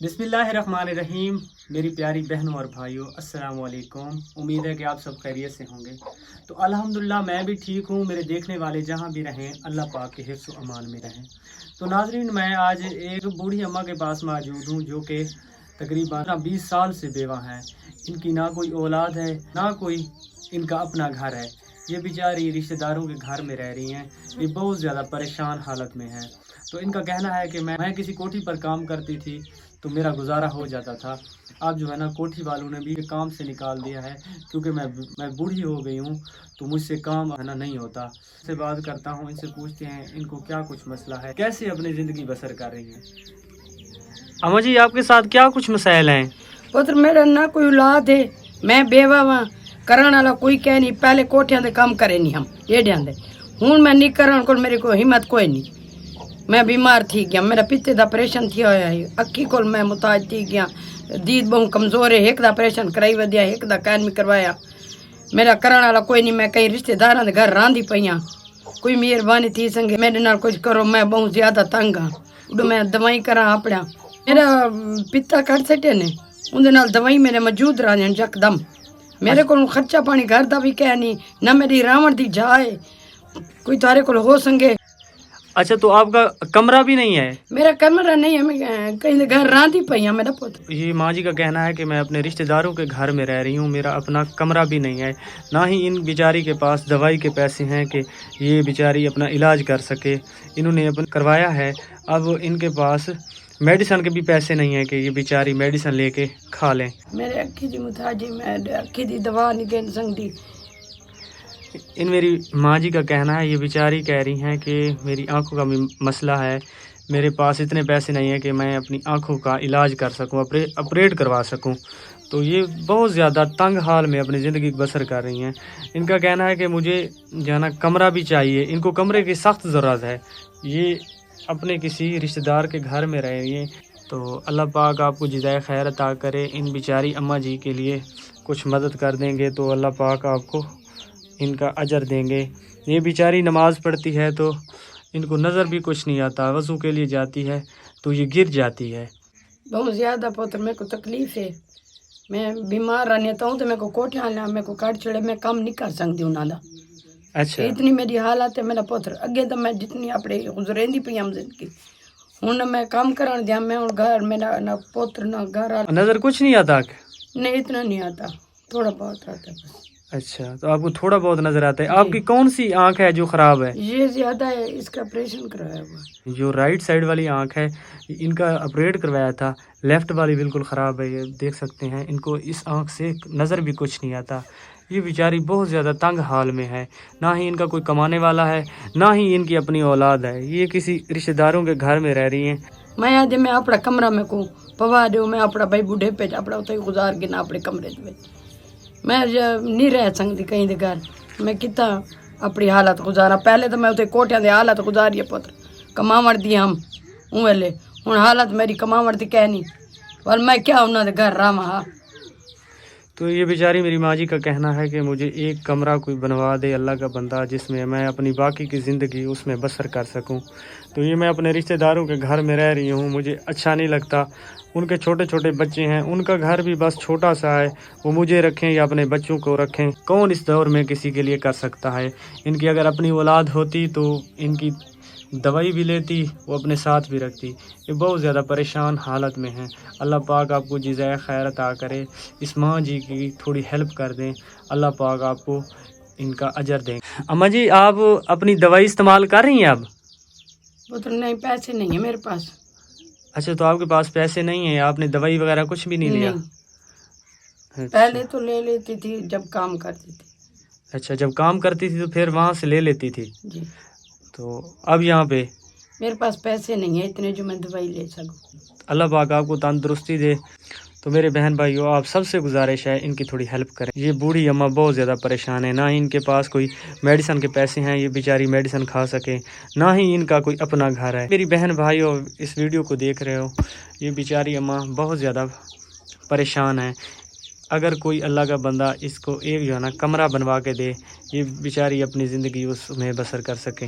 बिस्मिल्लाहिर्रहमानिर्रहीम। मेरी प्यारी बहनों और भाइयों, अस्सलाम वालेकुम। उम्मीद है कि आप सब खैरियत से होंगे। तो अल्हम्दुलिल्लाह मैं भी ठीक हूँ। मेरे देखने वाले जहाँ भी रहें, अल्लाह पाक के हिफ्ज़ व अमान में रहें। तो नाज़रीन, मैं आज एक बूढ़ी अम्मा के पास मौजूद हूँ जो कि तकरीबन 20 साल से बेवा हैं। इनकी ना कोई औलाद है, ना कोई इनका अपना घर है। ये बेचारी रिश्तेदारों के घर में रह रही हैं। ये बहुत ज़्यादा परेशान हालत में हैं। तो इनका कहना है कि मैं किसी कोठी पर काम करती थी तो मेरा गुजारा हो जाता था। अब जो है ना, कोठी वालों ने भी काम से निकाल दिया है क्योंकि मैं बूढ़ी हो गई हूँ, तो मुझसे काम है ना नहीं होता। इससे बात करता हूँ, इनसे पूछते हैं इनको क्या कुछ मसला है, कैसे अपनी ज़िंदगी बसर कर रही हैं। अम्मा जी, आपके साथ क्या कुछ मसाइल हैं? पुत्र मेरा ना कोई औलाद है, मैं बेवा वा, करन वाला कोई कह नहीं। पहले कोठियां दे काम करे नहीं हम एडियां दे, हुण मैं नहीं करन को मेरे को हिम्मत कोई नहीं। मैं बीमार थी गया, मेरा पित्ते दा ऑपरेशन थी होया है, अक्की कोल मैं मुताज थी गया, दीद बहु कमजोर है। एक दा ऑपरेशन कराई वदिया, एक दा कैन में करवाया। मेरा करन वाला कोई नहीं। मैं कई रिश्तेदारां दे घर रांदी पईयां, कोई मेहरबानी थी संगे मेरे नाल कुछ करो। मैं बहुत ज्यादा तंग हाँ, उड मैं दवाई करा अपना। मेरा पिता कट सटे ने, उनदे नाल दवाई मेरे मौजूद रहन यकदम। मेरे को खर्चा पानी घर दा भी कह नहीं, ना मेरी रावण दी जाए कोई तारे को हो संगे। अच्छा, तो आपका कमरा भी नहीं है? मेरा कमरा नहीं है, मैं कहीं घर रांधी पई हूं। मेरा पुत्र, ये माँ जी का कहना है कि मैं अपने रिश्तेदारों के घर में रह रही हूँ, मेरा अपना कमरा भी नहीं है, ना ही इन बेचारी के पास दवाई के पैसे हैं कि ये बेचारी अपना इलाज कर सके। इन्होंने अपन करवाया है, अब इनके पास मेडिसन के भी पैसे नहीं है कि ये बेचारी मेडिसन लेके खा लें। मेरे अक्खी दी मुताजी, मैं अक्खी दी दवा नहीं गिन सकती। इन मेरी माँ जी का कहना है, ये बेचारी कह रही हैं कि मेरी आंखों का भी मसला है, मेरे पास इतने पैसे नहीं है कि मैं अपनी आंखों का इलाज कर सकूं, ऑपरेट करवा सकूं। तो ये बहुत ज़्यादा तंग हाल में अपनी ज़िंदगी बसर कर रही हैं। इनका कहना है कि मुझे जो है ना कमरा भी चाहिए, इनको कमरे की सख्त ज़रूरत है। ये अपने किसी रिश्तेदार के घर में रह रही हैं। तो अल्लाह पाक आपको जज़ाए खैर अता करे। इन बेचारी अम्मा जी के लिए कुछ मदद कर देंगे तो अल्लाह पाक आपको इनका अजर देंगे। ये बेचारी नमाज़ पढ़ती है तो इनको नज़र भी कुछ नहीं आता, वज़ू के लिए जाती है तो ये गिर जाती है। बहुत ज़्यादा पुत्र मेरे को तकलीफ है, मैं बीमार रहने हूँ तो मेरे को कोठियां ला, मेरे को काट छड़े, मैं काम नहीं कर सकती उन्होंने। अच्छा, इतनी मेरी हालत है मेरा पुत्र। अगे तो मैं जितनी अपने गुजरेंदी पई हम जिंदगी, हूँ मैं काम करान दिया। मैं हूँ घर, मेरा ना पुत्र ना घर। नज़र कुछ नहीं आता? नहीं, इतना नहीं आता, थोड़ा बहुत आता है बस। अच्छा, तो आपको थोड़ा बहुत नज़र आता है। आपकी कौन सी आँख है जो ख़राब है? ये ज्यादा है, इसका ऑपरेशन कराया हुआ। जो राइट साइड वाली आँख है, इनका ऑपरेट करवाया था। लेफ़्ट वाली बिल्कुल ख़राब है, ये देख सकते हैं। इनको इस आँख से नज़र भी कुछ नहीं आता। ये बेचारी बहुत ज़्यादा तंग हाल में है, ना ही इनका कोई कमाने वाला है, ना ही इनकी अपनी औलाद है। ये किसी रिश्तेदारों के घर में रह रही हैं। मैं आज मैं अपना कमरा में को पवा दो, मैं अपना भाई बूढ़े पे अपना उते गुजार के ना अपने कमरे में। मैं नहीं रह सकती कहीं दे घर, मैं कितना अपनी हालत गुजारा। पहले तो मैं उते कोठियां दे हालत गुजारी पुत्र, कमावण दी हम उले। हुण हालत मेरी कमावण दी कह नहीं, और मैं क्या उन्होंने घर रहा। तो ये बेचारी मेरी माँ जी का कहना है कि मुझे एक कमरा कोई बनवा दे अल्लाह का बंदा, जिसमें मैं अपनी बाकी की ज़िंदगी उसमें बसर कर सकूं। तो ये मैं अपने रिश्तेदारों के घर में रह रही हूँ, मुझे अच्छा नहीं लगता। उनके छोटे छोटे बच्चे हैं, उनका घर भी बस छोटा सा है, वो मुझे रखें या अपने बच्चों को रखें, कौन इस दौर में किसी के लिए कर सकता है। इनकी अगर अपनी औलाद होती तो इनकी दवाई भी लेती, वो अपने साथ भी रखती। ये बहुत ज़्यादा परेशान हालत में हैं। अल्लाह पाक आपको जज़ाए खैर अता करे। इस माँ जी की थोड़ी हेल्प कर दें, अल्लाह पाक आपको इनका अजर दें। अम्मा जी, आप अपनी दवाई इस्तेमाल कर रही हैं अब? पुत्र नहीं, पैसे नहीं है मेरे पास। अच्छा, तो आपके पास पैसे नहीं है, आपने दवाई वगैरह कुछ भी नहीं लिया? अच्छा। पहले तो ले लेती थी जब काम करती थी। अच्छा, जब काम करती थी तो फिर वहाँ से ले लेती थी। जी, तो अब यहाँ पे मेरे पास पैसे नहीं है इतने जो मैं दवाई ले सकूं। अल्लाह पाक आपको तंदुरुस्ती दे। तो मेरे बहन भाइयों, आप सबसे गुजारिश है इनकी थोड़ी हेल्प करें। ये बूढ़ी अम्मा बहुत ज़्यादा परेशान है, ना ही इनके पास कोई मेडिसन के पैसे हैं ये बेचारी मेडिसन खा सके, ना ही इनका कोई अपना घर है। मेरी बहन भाइयों, इस वीडियो को देख रहे हो, ये बेचारी अम्मा बहुत ज़्यादा परेशान है। अगर कोई अल्लाह का बंदा इसको एक जो है ना कमरा बनवा के दे, ये बेचारी अपनी ज़िंदगी उसमें बसर कर सके।